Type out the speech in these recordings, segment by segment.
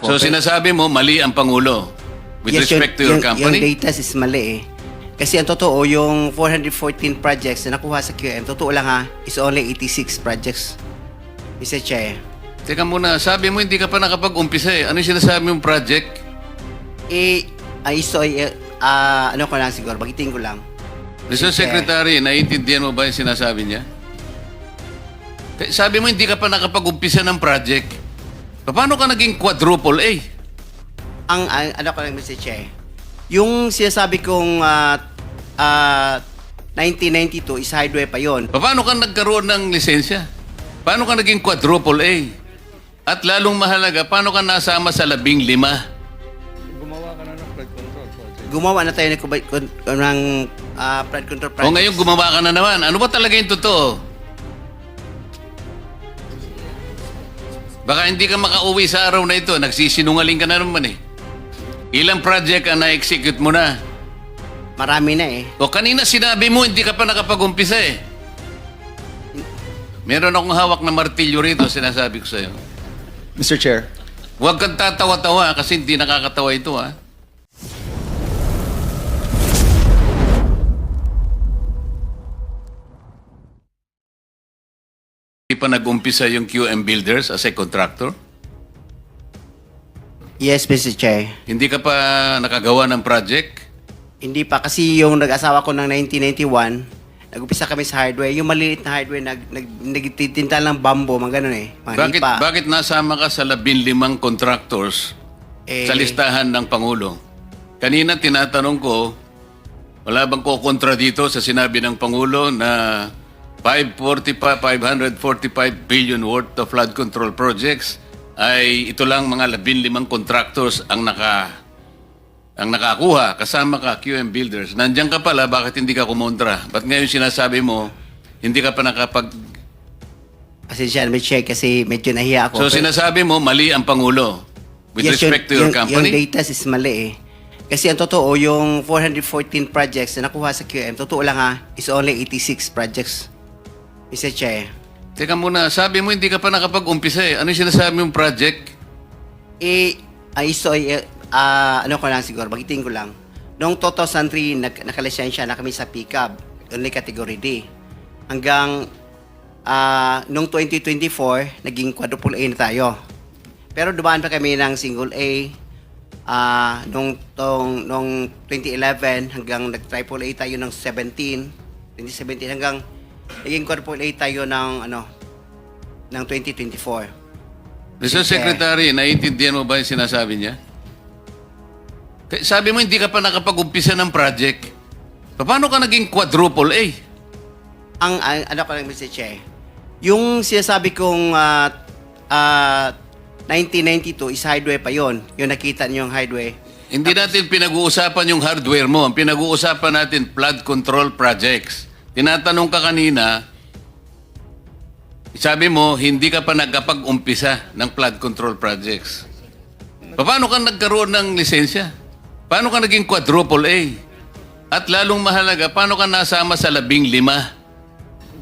So sinasabi mo, mali ang Pangulo with respect to your company? Yung data is mali eh. Kasi ang totoo, yung 414 projects na nakuha sa QM, totoo lang ha, is only 86 projects. Mr. Chair. Teka muna, sabi mo hindi ka pa nakapag-umpisa eh. Ano yung sinasabi mong project? Ano ko lang siguro, bagitin ko lang. Mr. Secretary, naiintindihan mo ba yung sinasabi niya? Sabi mo hindi ka pa nakapag-umpisa ng project. Paano ka naging quadruple A? Ano ko lang, Mr. Chair, yung sinasabi kong 1992 is highway pa yon. Paano ka nagkaroon ng lisensya? Paano ka naging quadruple A? At lalong mahalaga, paano ka nasama sa 15? Gumawa ka na ng flood control project. Gumawa na tayo ng flood control project. O ngayon gumawa ka na naman. Ano ba talaga yung totoo? Baka hindi ka makauwi sa araw na ito. Nagsisinungaling ka na naman eh. Ilang project ang na-execute mo na? Marami na eh. O kanina sinabi mo hindi ka pa nakapag-umpisa eh. Meron akong hawak na martilyo rito, sinasabi ko sa'yo. Mr. Chair. Huwag kang tatawa-tawa kasi hindi nakakatawa ito ha. Hindi pa nag-umpisa yung QM Builders as a contractor? Yes, Mr. Chair. Hindi ka pa nakagawa ng project? Hindi pa kasi yung nag-asawa ko ng 1991, nag-upisa kami sa hardware. Yung maliit na hardware, nagtitinta ng bambo, mga ganun eh. Mga lipa. Bakit nasama ka sa 15 contractors sa listahan ng Pangulo? Kanina tinatanong ko, wala bang kukontra dito sa sinabi ng Pangulo na 545 billion worth of flood control projects ay ito lang mga 15 contractors ang nakakuha, kasama ka, QM Builders. Nandiyan ka pala, bakit hindi ka kumontra? Ba't ngayon sinasabi mo, hindi ka pa nakapag... Pasensya na, Mr. Chair, kasi medyo nahiya ako. So sinasabi mo, mali ang Pangulo with respect to your company? Yung data is mali eh. Kasi ang totoo, yung 414 projects na nakuha sa QM, totoo lang ha, is only 86 projects. Mr. Chair. Teka muna, sabi mo hindi ka pa nakapag-umpisa eh. Ano yung sinasabi mong project? Ano ko lang siguro, bagitin ko lang. Noong 2003, nakalisensya na kami sa pickup, only category D. Hanggang noong 2024, naging quadruple A na tayo. Pero dumaan pa kami ng single A. Noong 2011, hanggang nag-triple A tayo ng 2017 hanggang naging quadruple A tayo ng 2024. Mr. Secretary, naiintindihan mo ba yung sinasabi niya? Sabi mo hindi ka pa nakapag-umpisa ng project. Paano ka naging quadruple A? Ano ko lang, Mr. Chair, yung sinasabi kong 1992 is hardware pa yon. Yung nakita niyo yung hardware. Hindi natin pinag-uusapan yung hardware mo. Ang pinag-uusapan natin, flood control projects. Tinatanong ka kanina, sabi mo, hindi ka pa nagkapag-umpisa ng flood control projects. Paano ka nagkaroon ng lisensya? Paano ka naging quadruple A? At lalong mahalaga, paano ka nasama sa 15?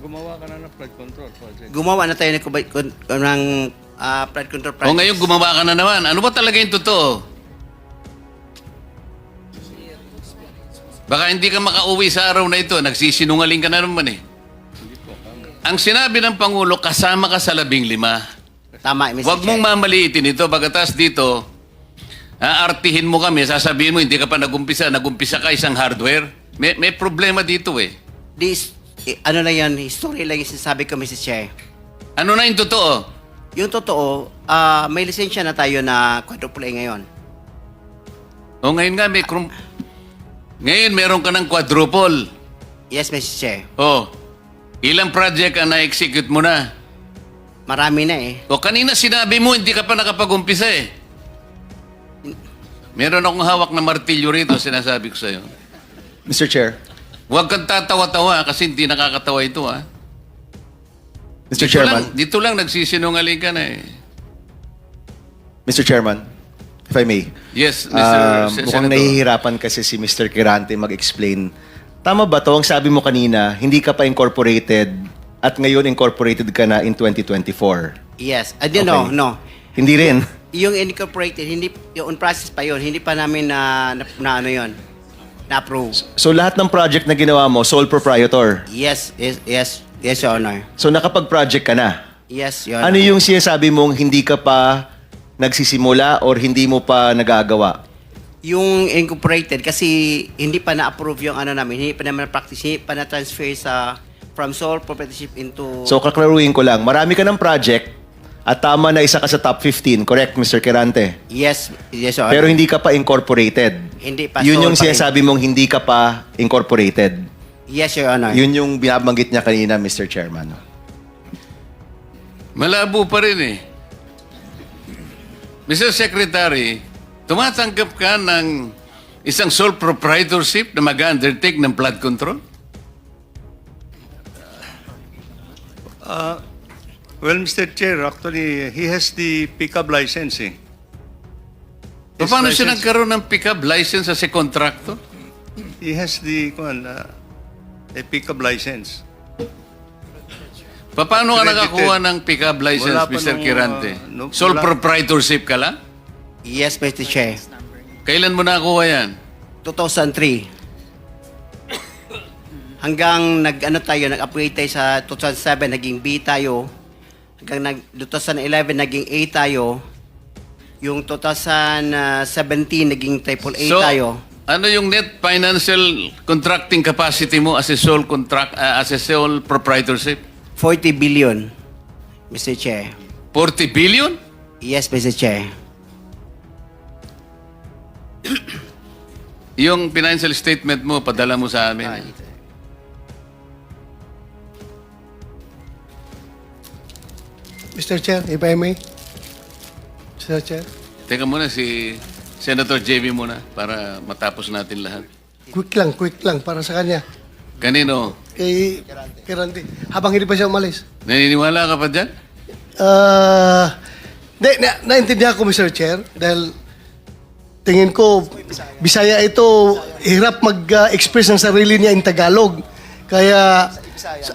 Gumawa ka na ng flood control project. Gumawa na tayo ng flood control project. O ngayon gumawa ka na naman. Ano ba talaga yung totoo? Baka hindi ka makauwi sa araw na ito. Nagsisinungaling ka na naman eh. Ang sinabi ng Pangulo, kasama ka sa 15. Tama, Mr. Huwag mong mamaliitin ito. Pagkatas dito, aartihin mo kami, sasabihin mo, hindi ka pa nagumpisa ka isang hardware. May problema dito eh. Ano lang yan, history lang yung sinasabi ko, Mr. Chair. Ano na yung totoo? Yung totoo, may lisensya na tayo na quadruple A ngayon. O ngayon nga, ngayon meron ka ng quadruple. Yes, Mr. Chair. O, ilang project ang na-execute mo na? Marami na eh. O kanina sinabi mo, hindi ka pa nakapag-umpisa eh. Meron akong hawak na martilyo rito, sinasabi ko sa'yo. Mr. Chair. Huwag kang tatawa-tawa kasi hindi nakakatawa ito ha. Mr. Chairman. Dito lang nagsisinungaling ka na eh. Mr. Chairman, if I may. Yes, Mr. Mukhang Senator. nahihirapan kasi si Mr. Quirante mag-explain. Tama ba to? Ang sabi mo kanina, hindi ka pa incorporated at ngayon incorporated ka na in 2024. Yes. Okay. No. Hindi rin. Yung incorporated, hindi, yung on process pa yun, hindi pa namin na ano yun, na-approve. So lahat ng project na ginawa mo, sole proprietor. Yes, Your Honor. So nakapag-project ka na. Yes, Your Ano Honor. yung sinasabi mong hindi ka pa nagsisimula or hindi mo pa nagagawa? Yung incorporated, kasi hindi pa na-approve yung ano namin, hindi pa naman na-practice, hindi pa na-transfer from sole proprietorship into... So kaklaruhin ko lang, marami ka ng project at tama na isa ka sa top 15, correct Mr. Kirante? Yes, Your Honor. Pero hindi ka pa incorporated. Hindi pa. Yun sole yung pa rin. sinasabi mong hindi ka pa incorporated. Yes, Your Honor. Yun yung binabanggit niya kanina, Mr. Chairman. Malabo pa rin eh. Mr. Secretary, tumatanggap ka ng isang sole proprietorship na mag-undertake ng flood control? Well, Mr. Chair, actually, he has the pickup license. His Paano siya license- nagkaroon ng pick-up license as a contractor? He has the a pickup license. Paano ka Accredited. nakakuha ng pick-up license, Wala pa Mr. nung, Kirante? no- Sole wala. proprietorship ka lang? Yes, Mr. Chair. Kailan mo nakakuha yan? 2003. Hanggang nag-upgrade tayo sa 2007, naging B tayo. Hanggang 2011, naging A tayo. Yung 2017, naging triple A tayo. ano yung net financial contracting capacity mo as a sole as a sole proprietorship? 40 billion, Mr. Chair. 40 billion? Yes, Mr. Chair. Yung financial statement mo, padala mo sa amin. Mr. Chair, if I may. Mr. Chair, Teka muna, si Senator JB muna para matapos natin lahat. quick lang para sa kanya. Kanino? Kay Randy. Habang hindi pa siya umalis. Naniniwala ka pa dyan? Naintindihan ko, Mr. Chair, dahil tingin ko, Bisaya ito, hirap mag-express ng sarili niya in Tagalog. Kaya,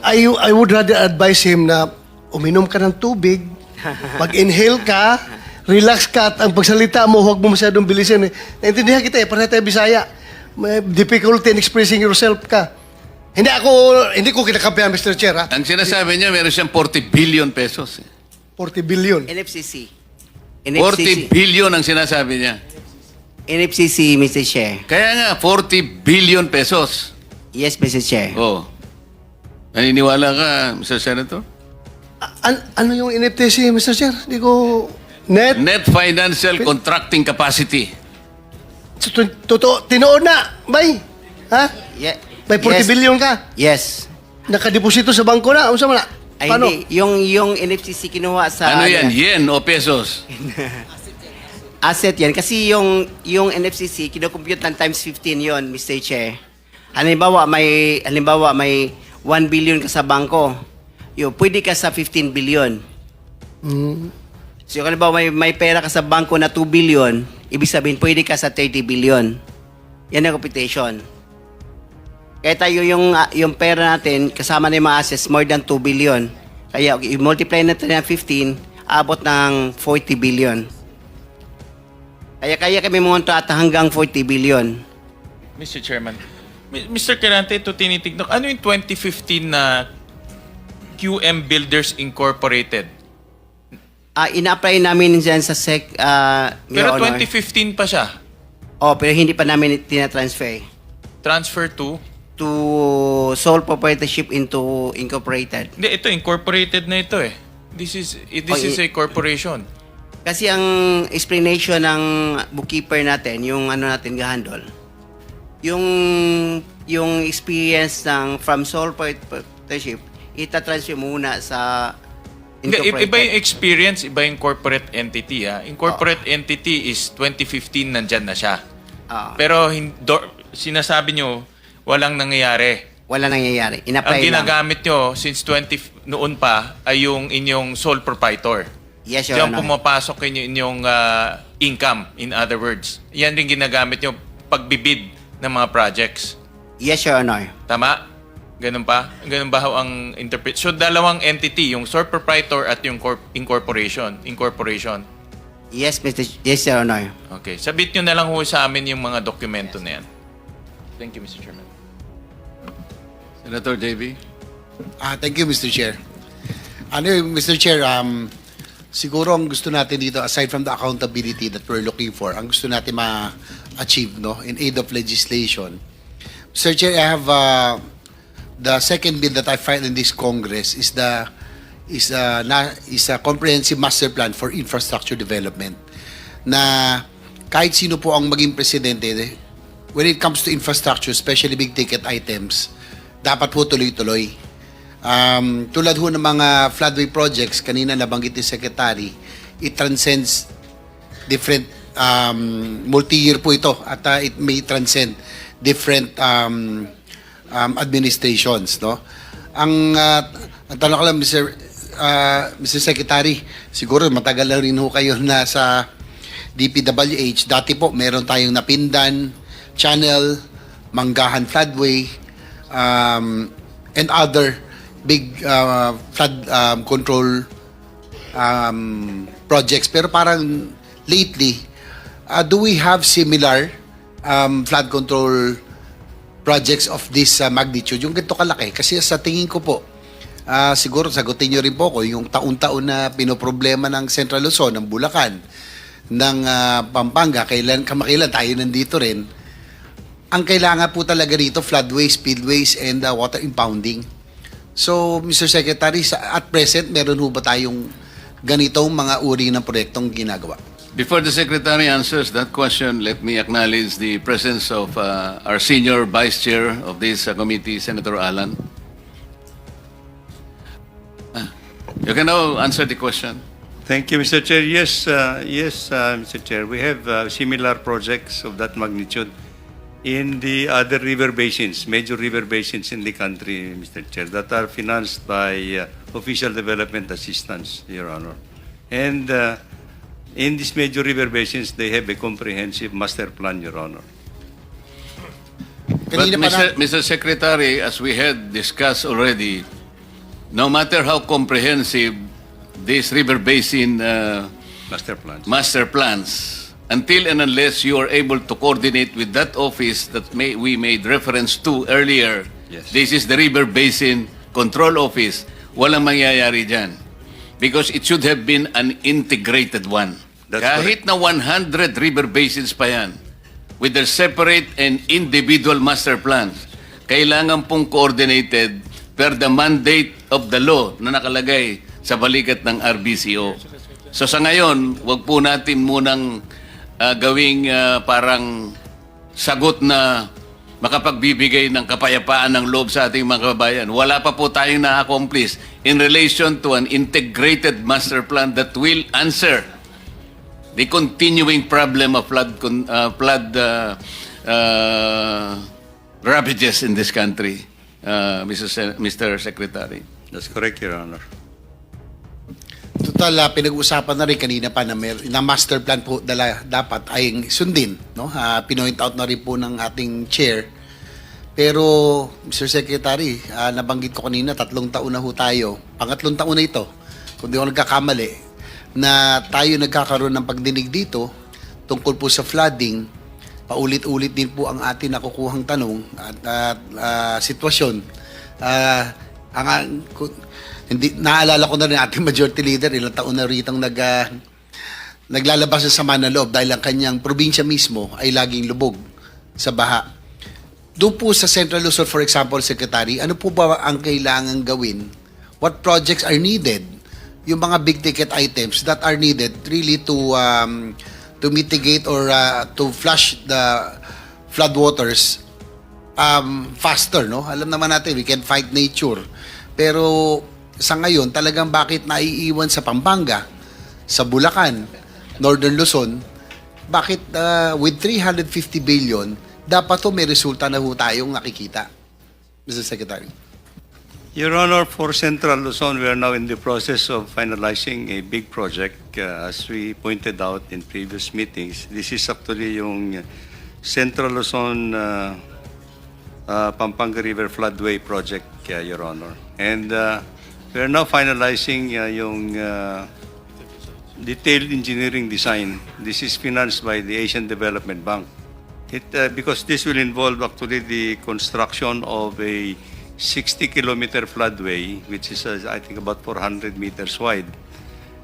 I would rather advise him na uminom ka ng tubig, mag-inhale ka, relax ka, at ang pagsalita mo, huwag mo masyadong bilisin. Naintindihan kita para tayo Bisaya. May difficulty in expressing yourself ka. Hindi ko kinakampihan, Mr. Chair, ha? Ang sinasabi niya, meron siyang 40 billion pesos. 40 billion. NFCC. 40 billion ang sinasabi niya. NFCC, Mr. Chair. Kaya nga, 40 billion pesos. Yes, Mr. Chair. Oh. Naniniwala ka, Mr. Senator? Ano yung NFTC, Mr. Chair? Hindi ko... Net financial contracting capacity. Totoo, tinoon na, bay. Ha? Yeah. May 40 billion ka. Yes. Nakadeposito sa bangko na. Ano sa mana? Ay, Paano? hindi. Yung NFCC kinuha sa... Ano yan? Yen o pesos? Asset yan. Kasi yung NFCC, kinocompute ng times 15 yon, Mr. Chair. Halimbawa, may 1 billion ka sa bangko. Pwede ka sa 15 billion. So, halimbawa, may pera ka sa bangko na 2 billion, ibig sabihin, pwede ka sa 30 billion. Yan ang computation. Kaya tayo yung pera natin, kasama na yung mga assets, more than 2 billion. Kaya, i-multiply natin ng 15, abot ng 40 billion. Kaya kami monta at hanggang 40 billion. Mr. Chairman, Mr. Kirante, ito tinitignan. Ano yung 2015 na QM Builders Incorporated? Ina-apply namin dyan sa SEC, Pero Your Honor. 2015 pa siya. Pero hindi pa namin tina-transfer Transfer to? to sole proprietorship into incorporated. Hindi, ito, incorporated na ito eh. This is a corporation. Kasi ang explanation ng bookkeeper natin, yung ano natin gahandol, yung experience ng from sole proprietorship, ita-transfer muna sa Hindi, incorporated. iba yung experience, iba yung corporate entity. Ha? Incorporate entity is 2015 nandyan na siya. Pero sinasabi nyo, walang nangyayari. Wala nangyayari. Ang In-apply lang. ginagamit nyo since noon pa ay yung inyong sole proprietor. Yes, Your Diyan Honor. pumapasok inyong income, in other words. Yan rin ginagamit nyo pagbibid ng mga projects. Yes, Your Honor. Tama? Ganun pa? Ganun ba ho ang interpret? So, dalawang entity, yung sole proprietor at yung incorporation. Yes, yes, Your Honor. Okay. Sabit nyo na lang ho sa amin yung mga dokumento na yan. Thank you, Mr. Chairman. Senator JB? Thank you, Mr. Chair. Mr. Chair, siguro ang gusto natin dito, aside from the accountability that we're looking for, ang gusto natin ma-achieve, no, in aid of legislation. Mr. Chair, I have the second bill that I filed in this Congress is a comprehensive master plan for infrastructure development. Na kahit sino po ang maging presidente, when it comes to infrastructure, especially big ticket items, dapat po tuloy-tuloy. Tulad ho ng mga floodway projects, kanina nabanggit ni Secretary, it transcends different, multi-year po ito at it may transcend different administrations. No? Ang tanong ko lang, Mr. Secretary, siguro matagal na rin ho kayo na sa DPWH. Dati po, meron tayong Napindan, Channel, Manggahan Floodway, and other big flood control projects. Pero parang lately, do we have similar flood control projects of this magnitude? Yung ganito kalaki. Kasi sa tingin ko po, siguro sagutin nyo rin po ko, yung taon-taon na pinoproblema ng Central Luzon, ng Bulacan, ng Pampanga, kamakailan tayo nandito rin. Ang kailangan po talaga dito, floodways, spillways, and water impounding. So, Mr. Secretary, at present, meron ho ba tayong ganitong mga uri ng proyektong ginagawa? Before the Secretary answers that question, let me acknowledge the presence of our senior Vice Chair of this committee, Senator Alan. You can now answer the question. Thank you, Mr. Chair. Yes, Mr. Chair. We have similar projects of that magnitude in the other river basins, major river basins in the country, Mr. Chair, that are financed by official development assistance, Your Honor. And in these major river basins, they have a comprehensive master plan, Your Honor. But Kanina pa na- Mr. Secretary, as we had discussed already, no matter how comprehensive these river basin Master plans. until and unless you are able to coordinate with that office that we made reference to earlier, Yes. this is the River Basin Control Office, walang mangyayari dyan. Because it should have been an integrated one. That's Kahit na 100 river basins pa yan, with their separate and individual master plans, kailangan pong coordinated per the mandate of the law na nakalagay sa balikat ng RBCO. So sa ngayon, wag po natin munang gawing parang sagot na makapagbibigay ng kapayapaan ng loob sa ating mga kababayan. Wala pa po tayong na-accomplish in relation to an integrated master plan that will answer the continuing problem of ravages in this country, Mr. Secretary. That's correct, Your Honor. Total, pinag-usapan na rin kanina pa na master plan po dapat ay sundin. No? Pinoint out na rin po ng ating chair. Pero, Mr. Secretary, nabanggit ko kanina, 3 taon na ho tayo. Pangatlong taon na ito, kung di ako nagkakamali, na tayo nagkakaroon ng pagdinig dito tungkol po sa flooding. Paulit-ulit din po ang ating nakukuhang tanong at sitwasyon. Hindi naalala ko na rin ating majority leader, ilang taon na ritang naglalabas ng sama ng loob dahil ang kanyang probinsya mismo ay laging lubog sa baha. Doon po sa Central Luzon, for example, Secretary, ano po ba ang kailangan gawin? What projects are needed? Yung mga big ticket items that are needed really to mitigate or to flush the floodwaters faster, no? Alam naman natin, we can fight nature. Pero sa ngayon, talagang bakit naiiwan sa Pampanga, sa Bulacan, Northern Luzon, bakit with 350 billion, dapat to may resulta na ho tayong nakikita, Mr. Secretary? Your Honor, for Central Luzon, we are now in the process of finalizing a big project. As we pointed out in previous meetings, this is actually yung Central Luzon Pampanga River Floodway Project, Your Honor. And we are now finalizing yung detailed engineering design. This is financed by the Asian Development Bank. Because this will involve actually the construction of a 60-kilometer floodway, which is, I think, about 400 meters wide,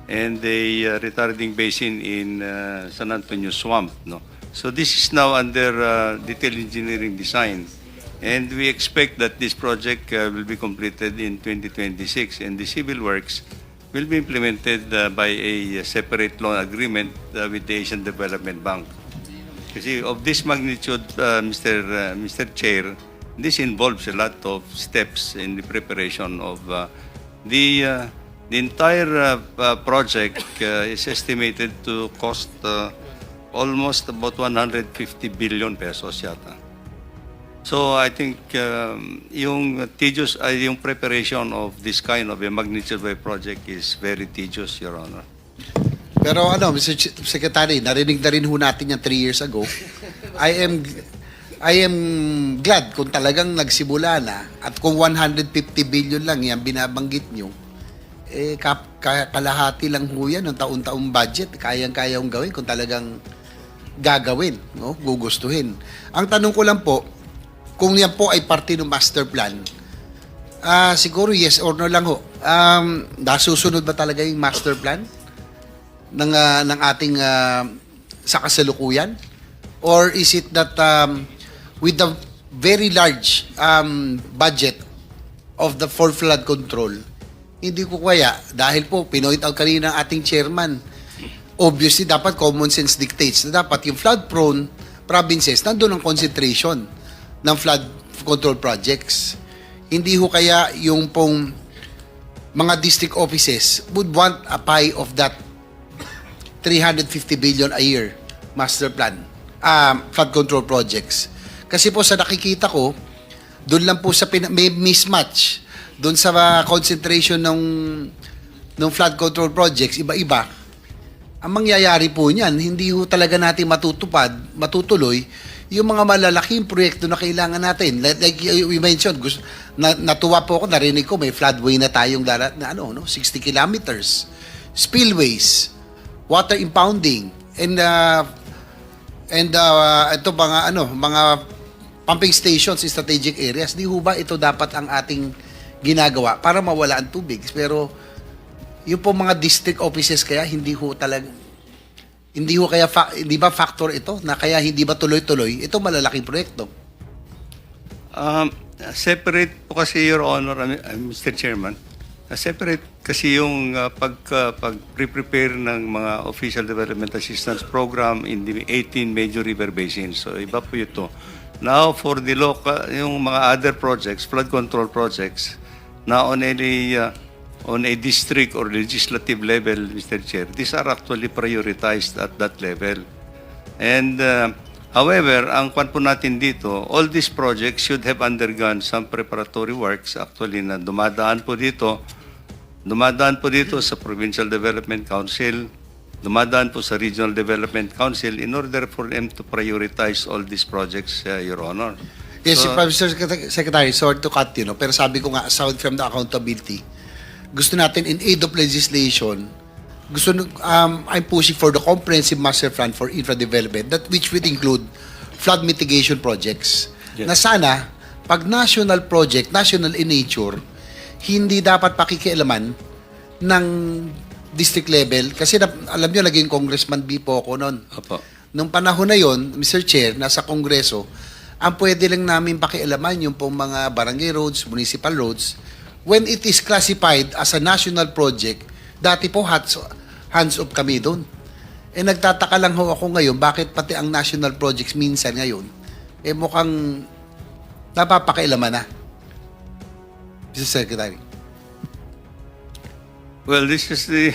and a retarding basin in San Antonio Swamp. No? So this is now under detailed engineering design. And we expect that this project will be completed in 2026, and the civil works will be implemented by a separate loan agreement with the Asian Development Bank. Kasi of this magnitude, Mr. Chair, this involves a lot of steps in the preparation of the entire project is estimated to cost almost about 150 billion pesos yata. So I think yung preparation of this kind of a magnitude wave project is very tedious, Your Honor. Pero Mr. Secretary, narinig na rin ho natin yan 3 years ago. I am glad kung talagang nagsimula na at kung 150 billion lang yan binabanggit nyo, kalahati lang ho yan ng taon-taong budget. Kayang-kayang gawin kung talagang gagawin, no? Gugustuhin. Ang tanong ko lang po, kung yan po ay parte ng master plan, siguro yes or no lang ho. Nasusunod ba talaga yung master plan ng ating sa kasalukuyan? Or is it that with the very large budget of the for flood control, hindi ko kaya, dahil po pinoint out kanina ng ating chairman, obviously dapat common sense dictates na dapat yung flood prone provinces nandun ang concentration ng flood control projects. Hindi ho kaya yung pong mga district offices would want a pie of that 350 billion a year master plan, flood control projects. Kasi po sa nakikita ko, doon lang po sa may mismatch doon sa concentration ng flood control projects, iba-iba. Ang mangyayari po niyan, hindi ho talaga natin matutuloy yung mga malalaking proyekto na kailangan natin. Like you mentioned, natuwa po ako, narinig ko, may floodway na tayong 60 kilometers. Spillways, water impounding, and ito mga pumping stations in strategic areas. Di ho ba ito dapat ang ating ginagawa para mawala ang tubig? Pero yung po mga district offices kaya hindi ba factor ito na kaya hindi ba tuloy-tuloy ito malalaking proyekto? Separate po kasi, Your Honor, Mr. Chairman, separate kasi yung pag-prepare ng mga official development assistance program in the 18 major river basins. So iba po ito. Now for the local, yung mga other projects, flood control projects, na on a district or legislative level, Mr. Chair, these are actually prioritized at that level. And however, ang kwan po natin dito, all these projects should have undergone some preparatory works actually na dumadaan po dito sa Provincial Development Council, dumadaan po sa Regional Development Council in order for them to prioritize all these projects, Your Honor. Yes, So, Mr. Secretary, sorry to cut you, no? Pero sabi ko nga, aside from the accountability, gusto natin in aid of legislation, I'm pushing for the comprehensive master plan for infra development, that which would include flood mitigation projects. Yes. Na sana, pag national project, national in nature, hindi dapat pakikialaman ng district level. Kasi alam nyo, naging congressman po ako noon. Opo. Nung panahon na yon, Mr. Chair, nasa Kongreso, ang pwede lang namin pakialaman yung pong mga barangay roads, municipal roads, when it is classified as a national project. Dati po hands off kami doon. Nagtataka lang ho ako ngayon, bakit pati ang national projects minsan ngayon, mukhang napapakialaman na. Mr. Secretary. Well, this is the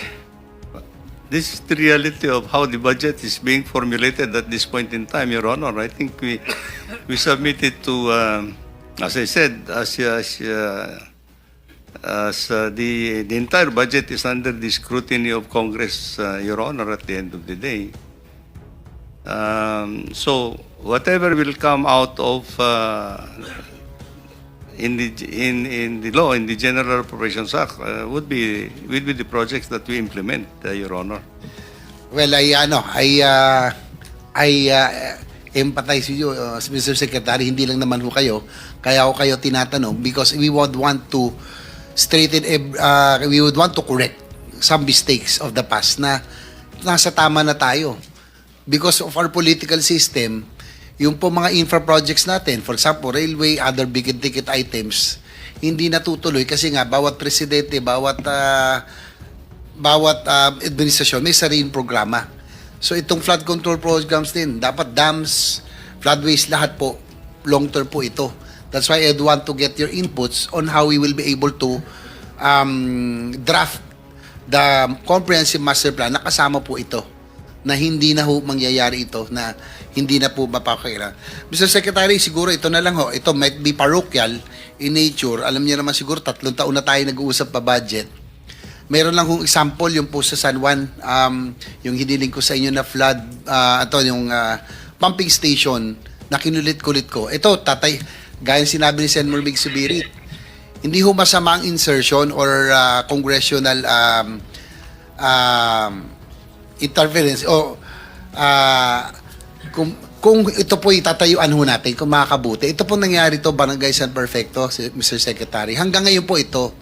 reality of how the budget is being formulated at this point in time, Your Honor. I think we submitted to, as I said, the entire budget is under the scrutiny of Congress, Your Honor, at the end of the day. So whatever will come out of in the law, in the General Appropriations Act, would be the projects that we implement, Your Honor. Well, empathize with you, Mr. Secretary. Hindi lang naman ho kayo. Kaya ako kayo tinatanong because we would want to we would want to correct some mistakes of the past na nasa tama na tayo. Because of our political system, yung po mga infra projects natin, for example, railway, other big ticket items, hindi natutuloy kasi nga bawat presidente, bawat administrasyon may sariling programa. So itong flood control programs din, dapat dams, floodways, lahat po, long term po ito. That's why I'd want to get your inputs on how we will be able to draft the comprehensive master plan na kasama po ito, na hindi na ho mangyayari ito, na hindi na po mapakailan. Mr. Secretary, siguro ito na lang ho, ito might be parochial in nature. Alam niyo naman siguro 3 taon na tayo nag-uusap pa budget. Meron lang kong example, yung po sa San Juan, yung hiniling ko sa inyo na flood, yung pumping station na kinulit-kulit ko. Ito, tatay, gaya sinabi ni Sen. Morbig Subirit, hindi ho masama ang insertion or congressional interference o kung ito po itatayuan ho natin, kung makakabuti. Ito po nangyari to, Barangay San Perfecto, Mr. Secretary. Hanggang ngayon po ito,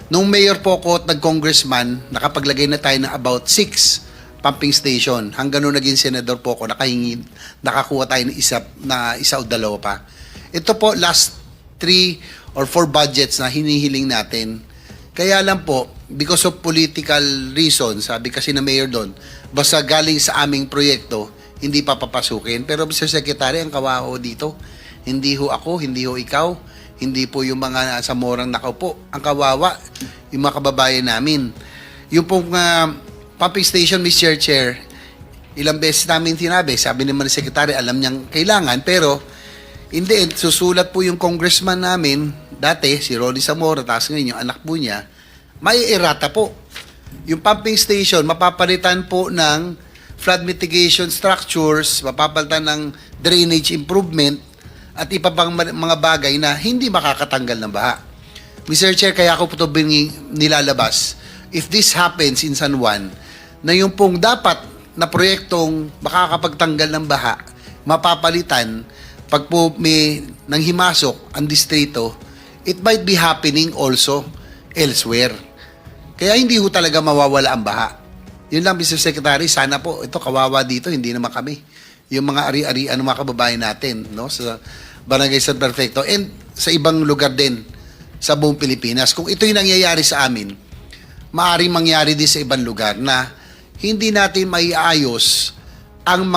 nung mayor po ko at nag-congressman, nakapaglagay na tayo ng about 6 pumping station. Hanggang nung naging senador po ko, nakakuha tayo ng isa o dalawa pa. Ito po, last 3 or 4 budgets na hinihiling natin. Kaya lang po, because of political reasons, sabi kasi na mayor doon, basta galing sa aming proyekto, hindi pa papasukin. Pero Mr. Secretary, ang kawaho dito, hindi ho ako, hindi ho ikaw, hindi po yung mga nasa morang nakaupo. Ang kawawa, yung mga kababayan namin. Yung pong pumping station, Mr. Chair, ilang beses namin tinabi, sabi naman ni Secretary, alam niyang kailangan, pero hindi, susulat po yung congressman namin, dati, si Ronnie Zamora, tapos ngayon yung anak po niya, may errata po. Yung pumping station, mapapalitan po ng flood mitigation structures, mapapalitan ng drainage improvement, at iba pang mga bagay na hindi makakatanggal ng baha. Mr. Chair, kaya ako po ito nilalabas. If this happens in San Juan, na yung pong dapat na proyektong makakapagtanggal ng baha, mapapalitan, pag po may nanghimasok ang distrito, it might be happening also elsewhere. Kaya hindi ho talaga mawawala ang baha. Yun lang, Mr. Secretary, sana po, ito kawawa dito, hindi naman kami. Yung mga ari-arian ng mga kababayan natin, no, sa Barangay San Perfecto and sa ibang lugar din sa buong Pilipinas. Kung ito yung nangyayari sa amin, maaaring mangyari din sa ibang lugar na hindi natin maiayos ang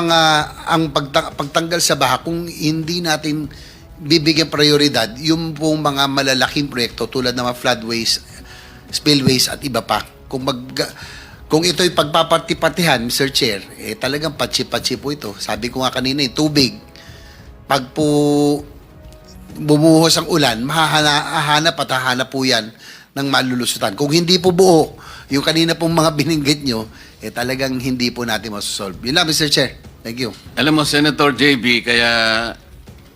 pagtanggal sa baha kung hindi natin bibigyan prioridad yung pong mga malalaking proyekto tulad ng mga floodways, spillways at iba pa. Kung ito'y pagpaparti-partihan, Mr. Chair, talagang patsi-patsi po ito. Sabi ko nga kanina, tubig, pag po bumuhos ang ulan, hahanap po yan ng malulusutan. Kung hindi po buo, yung kanina pong mga bininggit nyo, talagang hindi po natin masosolve. Yun lang, Mr. Chair. Thank you. Alam mo, Senator JB, kaya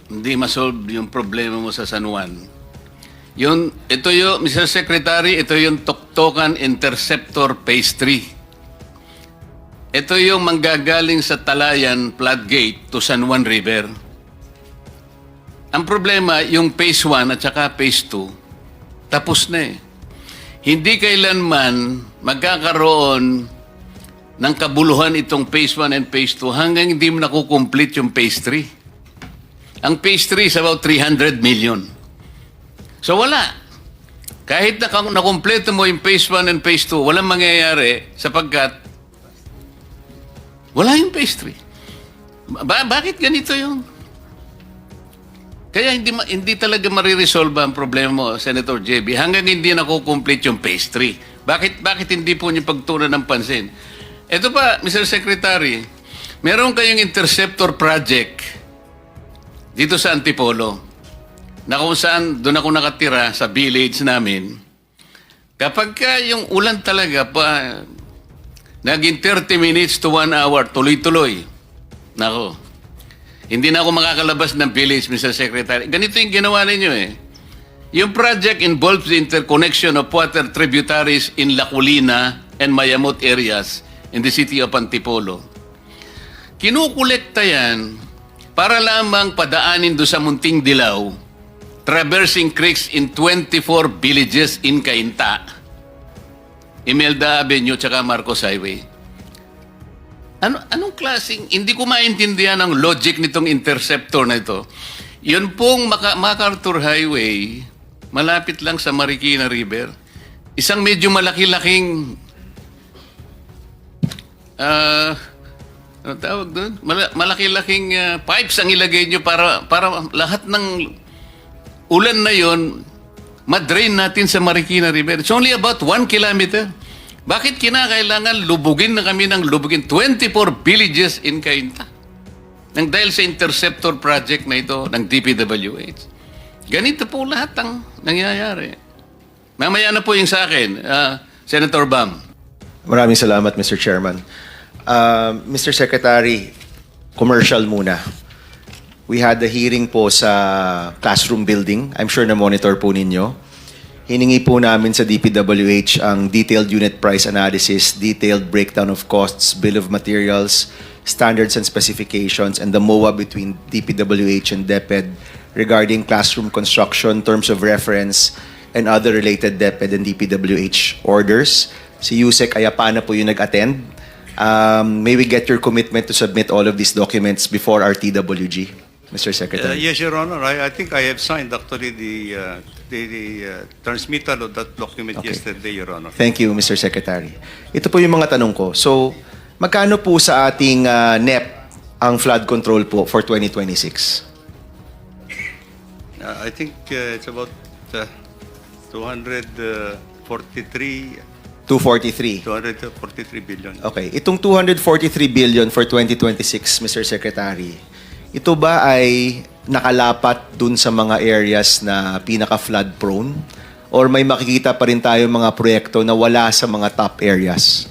hindi masolve yung problema mo sa San Juan. Ito yung, Mr. Secretary, ito yung Toktokan Interceptor Phase 3. Ito yung manggagaling sa Talayan Floodgate to San Juan River. Ang problema, yung Phase 1 at saka Phase 2, tapos na eh. Hindi kailanman magkakaroon ng kabuluhan itong Phase 1 and Phase 2 hanggang hindi mo nakukomplete yung Phase 3. Ang Phase 3 is about 300 million. So wala. Kahit nakumpleto mo yung Phase 1 and Phase 2, walang mangyayari sapagkat wala yung Phase 3. Bakit ganito yung? Kaya hindi talaga mariresolve ang problema mo, Senator JB, hanggang hindi nakukomplete yung Phase 3. Bakit hindi po niyo pagtunan ng pansin? Ito pa, Mr. Secretary, meron kayong interceptor project dito sa Antipolo, na kung saan doon ako nakatira sa village namin. Kapag ka yung ulan talaga pa, naging 30 minutes to 1 hour, tuloy-tuloy. Nako, hindi na ako makakalabas ng village, Mr. Secretary. Ganito yung ginawa ninyo eh. Yung project involves the interconnection of water tributaries in La Colina and Mayamot areas in the city of Antipolo. Kinukolekta yan para lamang padaanin do sa Munting Dilaw, traversing creeks in 24 villages in Cainta, Imelda Avenue, tsaka Marcos Highway. Anong klaseng, hindi ko maintindihan ang logic nitong interceptor na ito. Yun pong MacArthur Highway, malapit lang sa Marikina River, isang medyo malaki-laking ano tawag doon? Malaki-laking pipes ang ilagay nyo para lahat ng ulan na yon madrain natin sa Marikina River. It's only about 1 kilometer. Bakit kinakailangan lubugin na kami ng lubugin 24 villages in Cainta? Nang dahil sa interceptor project na ito ng DPWH. Ganito po lahat ang nangyayari. Mamaya na po yung sa akin, Senator Bam. Maraming salamat, Mr. Chairman. Mr. Secretary, commercial muna. We had a hearing po sa classroom building. I'm sure na-monitor po ninyo. Hiningi po namin sa DPWH ang detailed unit price analysis, detailed breakdown of costs, bill of materials, standards and specifications, and the MOA between DPWH and DepEd regarding classroom construction, terms of reference, and other related DepEd and DPWH orders. Si Yusek Ayapana po yung nag-attend. May we get your commitment to submit all of these documents before our TWG, Mr. Secretary? Yes, Your Honor. I think I have signed actually the transmittal of that document Okay. yesterday, Your Honor. Thank you, Mr. Secretary. Ito po yung mga tanong ko. So, magkano po sa ating NEP ang flood control po for 2026? I think it's about 243 billion. Okay. Itong 243 billion for 2026, Mr. Secretary, ito ba ay nakalapat dun sa mga areas na pinaka-flood prone? Or may makikita pa rin tayo mga proyekto na wala sa mga top areas?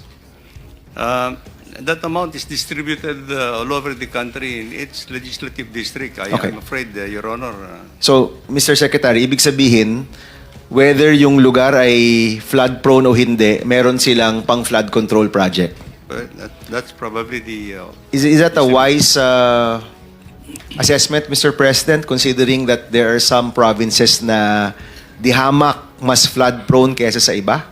That amount is distributed all over the country in each legislative district. Okay. I'm afraid, Your Honor. So, Mr. Secretary, ibig sabihin, whether yung lugar ay flood prone o hindi, meron silang pang flood control project. That's probably the... Is that a wise assessment, Mr. President, considering that there are some provinces na di hamak mas flood prone kaysa sa iba?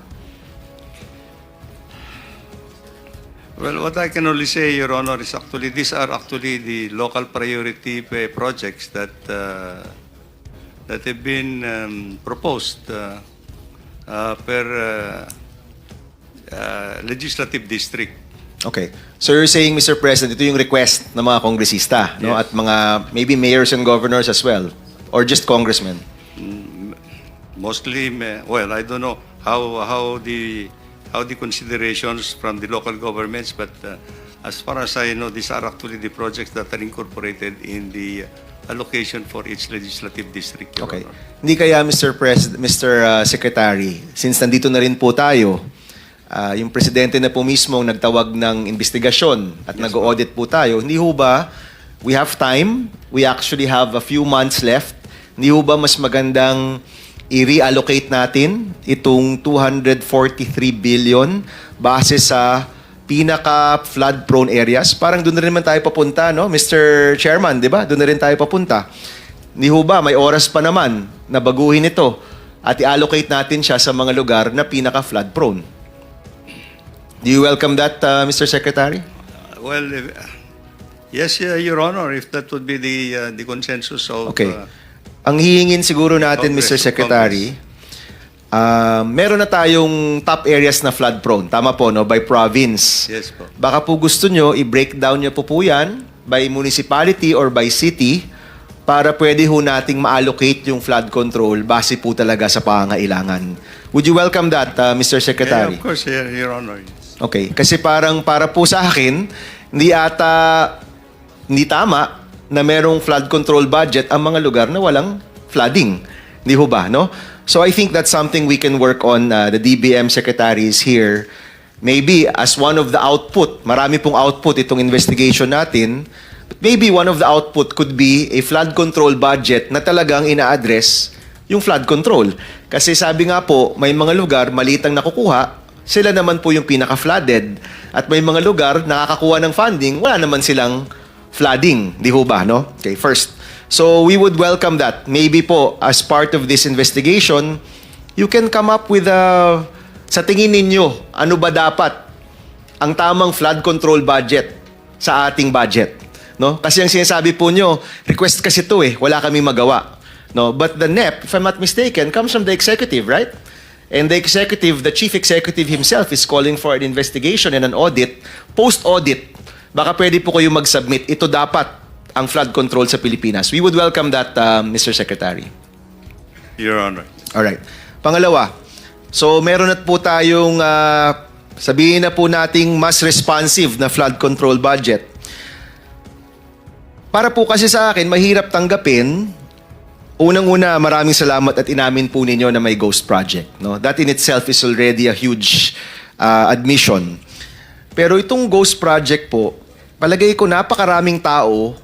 Well, what I can only say, Your Honor, is actually these are actually the local priority projects that have been proposed per legislative district. Okay. So you're saying, Mr. President, ito yung request ng mga kongresista, no? Yes. At mga maybe mayors and governors as well, or just congressmen? Mostly, well, I don't know how the considerations from the local governments, but as far as I know, these are actually the projects that are incorporated in the allocation for each legislative district. Your Okay. Honor. Hindi kaya, Mr. Secretary, since nandito na rin po tayo, yung presidente na po mismo ang nagtawag ng investigasyon at nag-audit po tayo, hindi ho ba, we have time, we actually have a few months left, hindi ho ba mas magandang i-reallocate natin itong 243 billion base sa pinaka-flood-prone areas? Parang doon na rin naman tayo papunta, no? Mr. Chairman, di ba? Doon na rin tayo papunta. Hindi ho ba, may oras pa naman na baguhin ito at i-allocate natin siya sa mga lugar na pinaka-flood-prone. Do you welcome that, Mr. Secretary? Well, yes, Your Honor, if that would be the consensus of... Okay. Ang hihingin siguro natin, Congress, Mr. Secretary, meron na tayong top areas na flood-prone. Tama po, no? By province. Yes po. Baka po gusto nyo, i-breakdown nyo po yan by municipality or by city para pwede ho nating ma-allocate yung flood control base po talaga sa pangailangan. Would you welcome that, Mr. Yeah, Secretary? of course, Your Honor. Okay. Kasi parang para po sa akin, hindi tama na merong flood control budget ang mga lugar na walang flooding. Hindi ho ba, no? So I think that's something we can work on. The DBM secretary is here. Maybe as one of the output, marami pong output itong investigation natin, but maybe one of the output could be a flood control budget na talagang ina-address yung flood control. Kasi sabi nga po, may mga lugar, maliit ang nakukuha, sila naman po yung pinaka-flooded. At may mga lugar nakakakuha ng funding, wala naman silang flooding. Di ho ba, no? Okay, first. So we would welcome that. Maybe po, as part of this investigation, you can come up with sa tingin ninyo, ano ba dapat ang tamang flood control budget sa ating budget? No? Kasi ang sinasabi po nyo, request kasi to wala kaming magawa. No, but the NEP, if I'm not mistaken, comes from the executive, right? And the executive, the chief executive himself is calling for an investigation and an audit. Post-audit, baka pwede po kayo mag-submit. Ito dapat ang flood control sa Pilipinas. We would welcome that, Mr. Secretary. Your Honor. Alright. Pangalawa, so meron na po tayong, sabihin na po nating mas responsive na flood control budget. Para po kasi sa akin, mahirap tanggapin. Unang-una, maraming salamat at inamin po ninyo na may ghost project. No? That in itself is already a huge admission. Pero itong ghost project po, palagay ko napakaraming tao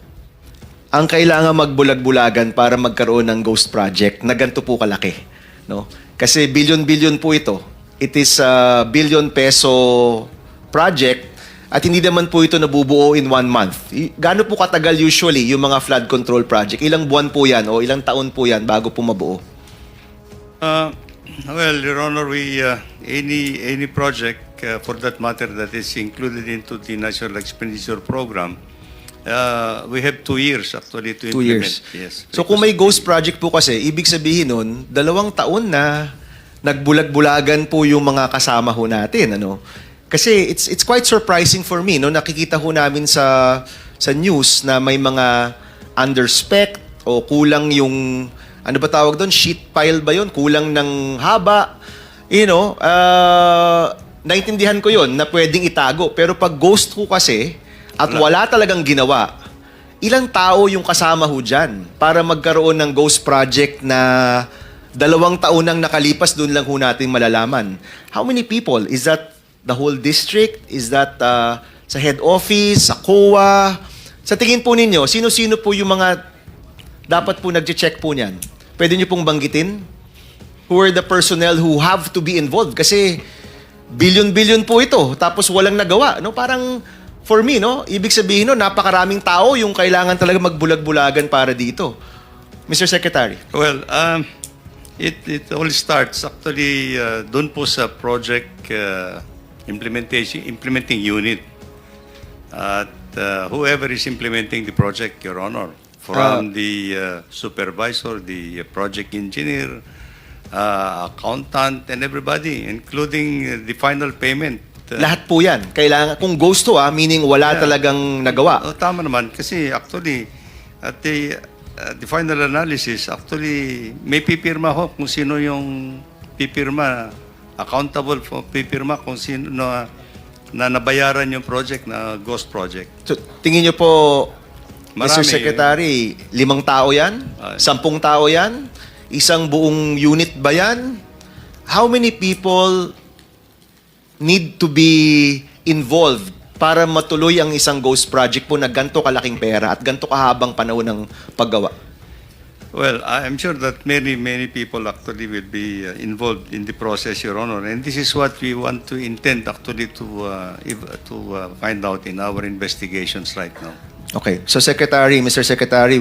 ang kailangan magbulag-bulagan para magkaroon ng ghost project na ganito po kalaki. No? Kasi billion-billion po ito. It is a billion peso project at hindi naman po ito nabubuo in 1 month. Gaano po katagal usually yung mga flood control project? Ilang buwan po yan o ilang taon po yan bago po mabuo? Well, Your Honor, we any project for that matter that is included into the National Expenditure Program, we have 2 years actually to 2 implement. years. Yes. So kung may ghost project po kasi, ibig sabihin nun, 2 taon na nagbulag-bulagan po yung mga kasama ho natin. Ano? Kasi it's quite surprising for me. No? Nakikita ho namin sa news na may mga underspec o kulang yung, ano ba tawag doon? Sheet pile ba yun? Kulang ng haba. You know, naintindihan ko yun na pwedeng itago. Pero pag ghost ho kasi, at wala talagang ginawa, ilang tao yung kasama ho dyan para magkaroon ng ghost project na 2 taon nang nakalipas, doon lang ho natin malalaman. How many people? Is that the whole district? Is that sa head office, sa COA? Sa tingin po ninyo, sino-sino po yung mga dapat po nag-check po niyan? Pwede niyo pong banggitin? Who are the personnel who have to be involved? Kasi billion-billion po ito, tapos walang nagawa. No? Parang for me, no, ibig sabihin no, napakaraming tao yung kailangan talaga magbulag-bulagan para dito. Mr. Secretary. Well, it all starts actually doon po sa project implementing unit. At whoever is implementing the project, Your Honor, from the supervisor, the project engineer, accountant, and everybody, including the final payment. Lahat po yan. Kailangan, kung ghost to meaning wala talagang nagawa. Tama naman, kasi actually, at the final analysis, actually, may pipirma ho kung sino yung pipirma, accountable for pipirma kung sino na nabayaran yung project na ghost project. So, tingin niyo po, Mr. Marami. Secretary, 5 tao yan? 10 tao yan? Isang buong unit ba yan? How many people need to be involved para matuloy ang isang ghost project po na ganito kalaking pera at ganito kahabang panahon ng paggawa? Well, I'm sure that many people actually will be involved in the process, Your Honor, and this is what we want to intend actually to find out in our investigations right now. Okay. So Secretary, Mr. Secretary,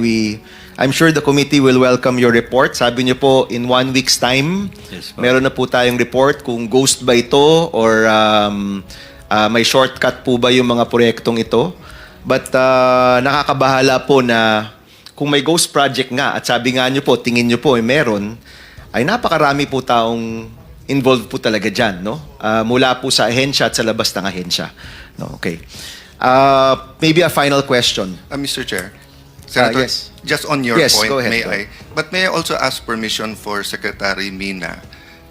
I'm sure the committee will welcome your report. Sabi niyo po, in 1 week's time, Yes, po. meron na po tayong report kung ghost ba ito or may shortcut po ba yung mga proyektong ito. But nakakabahala po na kung may ghost project nga, at sabi nga niyo po, tingin niyo po, meron, ay napakarami po taong involved po talaga dyan, no? Mula po sa ahensya at sa labas ng ahensya. No? Okay. Maybe a final question. Mr. Chair, Senator, yes. just on your Yes, point, go ahead, may go I? But may I also ask permission for Secretary Mina?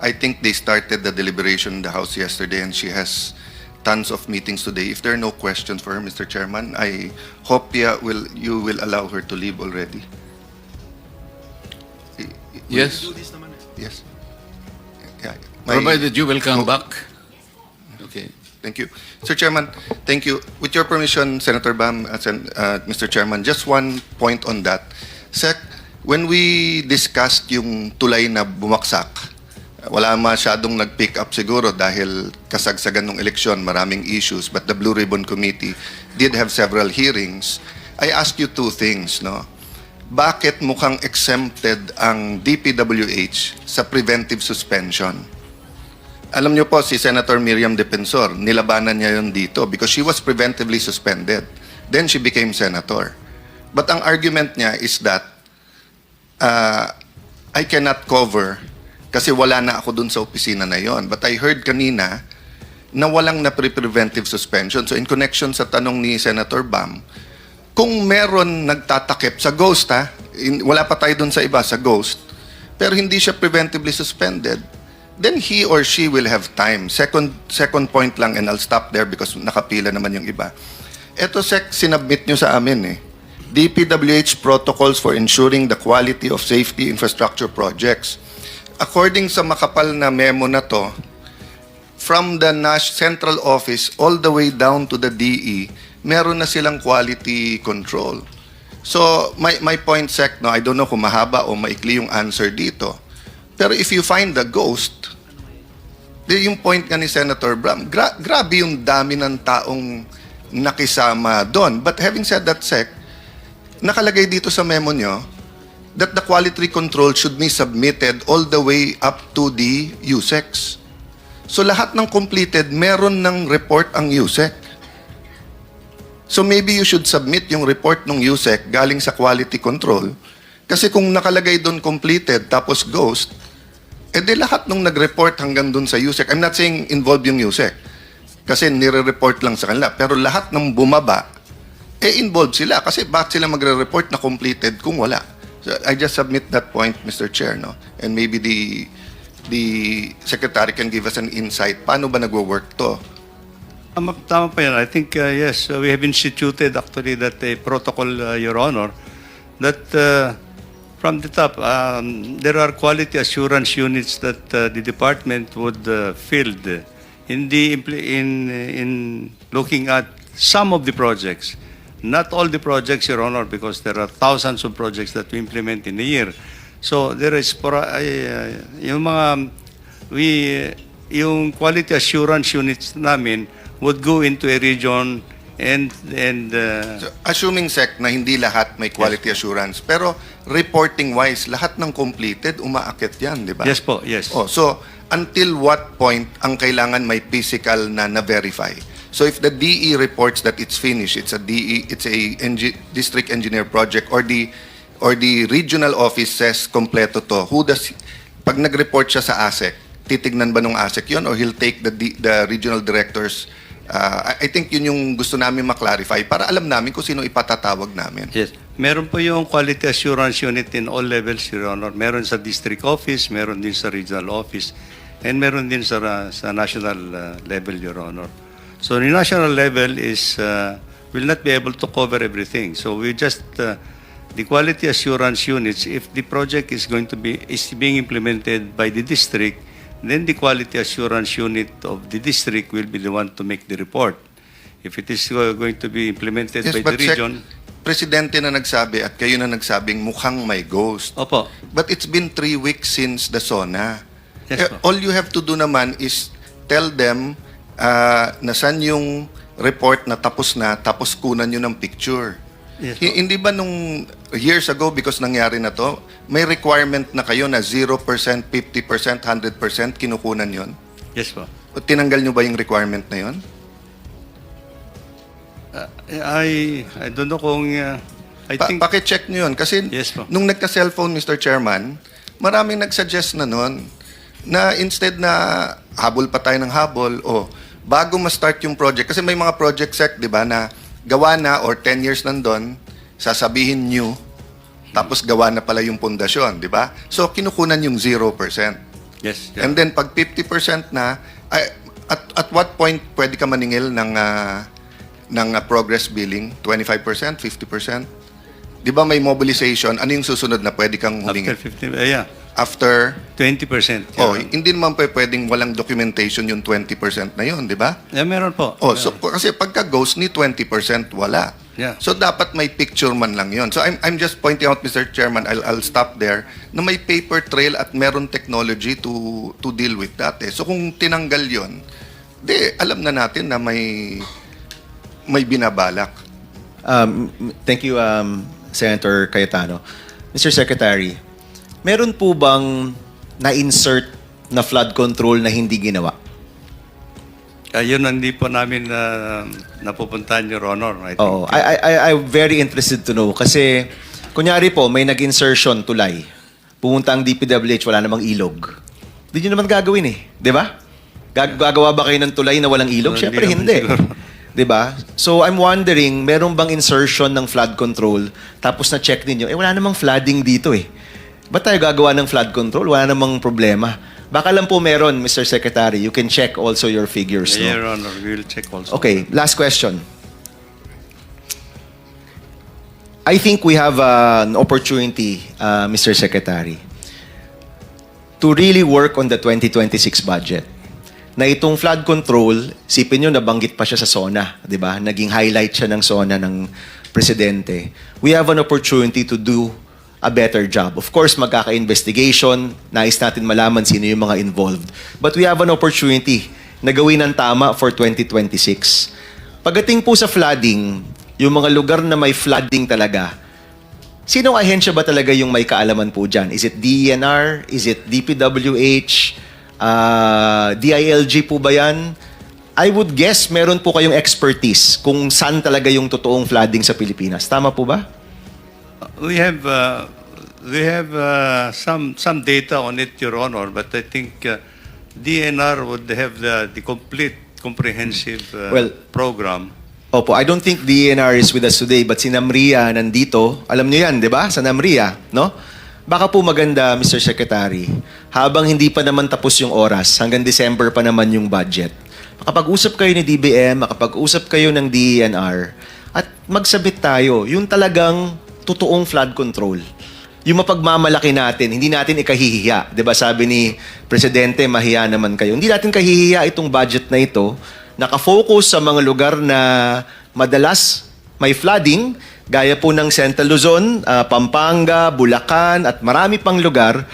I think they started the deliberation in the House yesterday and she has tons of meetings today. If there are no questions for her, Mr. Chairman, I hope you will allow her to leave already. Yes, Yes. Yeah. provided you will come back. Okay. Thank you. Mr. Chairman, thank you. With your permission, Senator Bam, Mr. Chairman, just one point on that. Sec, when we discussed yung tulay na bumaksak, wala masyadong nag-pick up siguro dahil kasagsagan ng eleksyon, maraming issues, but the Blue Ribbon Committee did have several hearings. I ask you two things, no? Bakit mukhang exempted ang DPWH sa preventive suspension? Alam niyo po, si Senator Miriam Defensor, nilabanan niya yun dito because she was preventively suspended. Then she became senator. But ang argument niya is that I cannot cover kasi wala na ako dun sa opisina na yon. But I heard kanina na walang na preventive suspension. So in connection sa tanong ni Senator Bam, kung meron nagtatakip sa ghost, wala pa tayo dun sa iba, sa ghost, pero hindi siya preventively suspended, then he or she will have time. Second point lang, and I'll stop there because nakapila naman yung iba. Ito, Sec, sinubmit nyo sa amin DPWH protocols for ensuring the quality of safety infrastructure projects. According sa makapal na memo na to, from the central office all the way down to the DE, meron na silang quality control. So, my point, Sec, no, I don't know kung mahaba o maikli yung answer dito. Pero if you find the ghost, yung point nga ni Senator Bram, grabe yung dami ng taong nakisama doon. But having said that, Sec, nakalagay dito sa memo nyo that the quality control should be submitted all the way up to the USEC. So lahat ng completed, meron ng report ang USEC. So maybe you should submit yung report ng USEC galing sa quality control. Kasi kung nakalagay doon completed tapos ghost, edi lahat nung nag-report hanggang doon sa USEC. I'm not saying involved yung USEC. Kasi nire-report lang sa kanila. Pero lahat ng bumaba, involved sila. Kasi bakit sila magre-report na completed kung wala? So I just submit that point, Mr. Chair, no? And maybe the Secretary can give us an insight. Paano ba nagwo-work to? Tama pa yan. I think, yes, we have instituted actually that a protocol, Your Honor, that from the top, there are quality assurance units that the department would field in looking at some of the projects. Not all the projects, Your Honor, because there are thousands of projects that we implement in a year. So there is yung quality assurance units namin would go into a region and So, assuming, Sec, na hindi lahat may quality assurance, pero reporting-wise, lahat ng completed, umaakit yan, di ba? yes po, yes. Oh, so, until what point ang kailangan may physical na na-verify? So if the DE reports that it's finished, it's a district engineer project, or the regional office says kompleto to, pag nag-report siya sa ASEC, titignan ba nung ASEC yun, or he'll take the regional directors? I think yun yung gusto namin maklarify para alam namin kung sino ipatatawag namin. Yes. Meron po yung quality assurance unit in all levels, Your Honor. Meron sa district office, meron din sa regional office, and meron din sa national level, Your Honor. So the national level will not be able to cover everything. So we just the quality assurance units. If the project is being implemented by the district, then the quality assurance unit of the district will be the one to make the report. If it is going to be implemented by the region. Presidente na nagsabi at kayo na nagsabing mukhang may ghost. Opo. But it's been 3 weeks since the SONA. Yes, po. All you have to do naman is tell them na saan yung report na tapos kunan nyo ng picture. Yes, po. Hindi ba nung years ago, because nangyari na to, may requirement na kayo na 0%, 50%, 100% kinukunan yon? Yes po. O tinanggal nyo ba yung requirement na yon? I don't know kung I think Paki-check nyo yun. Kasi Yes, po. nung nagka-cellphone, Mr. Chairman, maraming nagsuggest na nun na instead na habol pa tayo ng habol, bago ma-start yung project, kasi may mga project sec, di ba, na gawa na or 10 years nandun, sasabihin new, tapos gawa na pala yung pundasyon, di ba? So, kinukunan yung 0%. yes. Yeah. And then, pag 50% na, at what point pwede ka maningil ng progress billing? 25%? 50%? Di ba may mobilization? Ano yung susunod na pwede kang After humingil? 15, yeah. after 20%. Oh, hindi naman pwedeng walang documentation yung 20% na yun, di ba? Meron po. Oh, so kasi pagka ghost ni 20% wala. Yeah. So dapat may picture man lang yun. So I'm just pointing out, Mr. Chairman, I'll stop there, na may paper trail at meron technology to deal with that. So kung tinanggal yun, alam na natin na may binabalak. Thank you, Senator Cayetano. Mr. Secretary, meron po bang na-insert na flood control na hindi ginawa? Yun hindi po namin napupuntahan, Your Honor. I think. Oo. I'm very interested to know kasi kunyari po, may nag-insertion tulay. Pumunta ang DPWH, wala namang ilog. Hindi nyo naman gagawin eh. Di ba? Gagawa ba kayo ng tulay na walang ilog? Hindi Siyempre naman hindi. siguro. Di ba? So I'm wondering, meron bang insertion ng flood control tapos na-check ninyo, wala namang flooding dito eh. Ba't tayo gagawa ng flood control? Wala namang problema. Baka lang po meron, Mr. Secretary. You can check also your figures. No? Your Honor, we will check also. Okay, last question. I think we have an opportunity, Mr. Secretary, to really work on the 2026 budget. Na itong flood control, sipin nyo, nabanggit pa siya sa SONA, di ba? Naging highlight siya ng SONA ng Presidente. We have an opportunity to do a better job. Of course, magkaka-investigation, nais natin malaman sino yung mga involved. But we have an opportunity na gawin ng tama for 2026. Pagdating po sa flooding, yung mga lugar na may flooding talaga, sinong ahensya ba talaga yung may kaalaman po dyan? Is it DENR? Is it DPWH? DILG po ba yan? I would guess meron po kayong expertise kung saan talaga yung totoong flooding sa Pilipinas. Tama po ba? We have some data on it, Your Honor, but I think DNR would have the complete comprehensive program. Opo, I don't think DENR is with us today, but si Namria nandito. Alam niyo yan, di ba? Sa Namria, no? Baka po maganda, Mr. Secretary, habang hindi pa naman tapos yung oras, hanggang December pa naman yung budget, makapag-usap kayo ni DBM, makapag-usap kayo ng DENR, at magsabit tayo, yung talagang totoong flood control. Yung mapagmamalaki natin, hindi natin ikahihiya. Di ba sabi ni Presidente, mahiya naman kayo. Hindi natin kahihiya itong budget na ito, nakafocus sa mga lugar na madalas may flooding, gaya po ng Central Luzon, Pampanga, Bulacan, at marami pang lugar.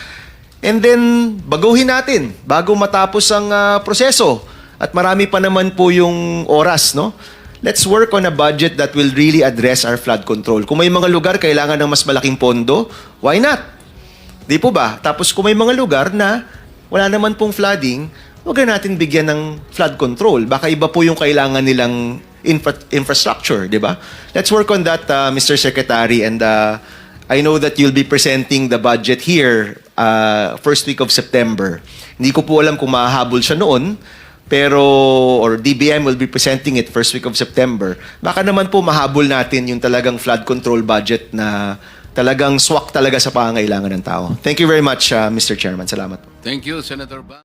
And then, baguhin natin bago matapos ang proseso. At marami pa naman po yung oras, no? Let's work on a budget that will really address our flood control. Kung may mga lugar kailangan ng mas malaking pondo, why not? Di po ba? Tapos kung may mga lugar na wala naman pong flooding, huwag na natin bigyan ng flood control. Baka iba po yung kailangan nilang infrastructure, di ba? Let's work on that, Mr. Secretary. And I know that you'll be presenting the budget here first week of September. Hindi ko po alam kung mahahabol siya noon, pero, or DBM will be presenting it first week of September. Baka naman po mahabol natin yung talagang flood control budget na talagang swak talaga sa pangangailangan ng tao. Thank you very much, Mr. Chairman. Salamat po. Thank you, Senator Ba.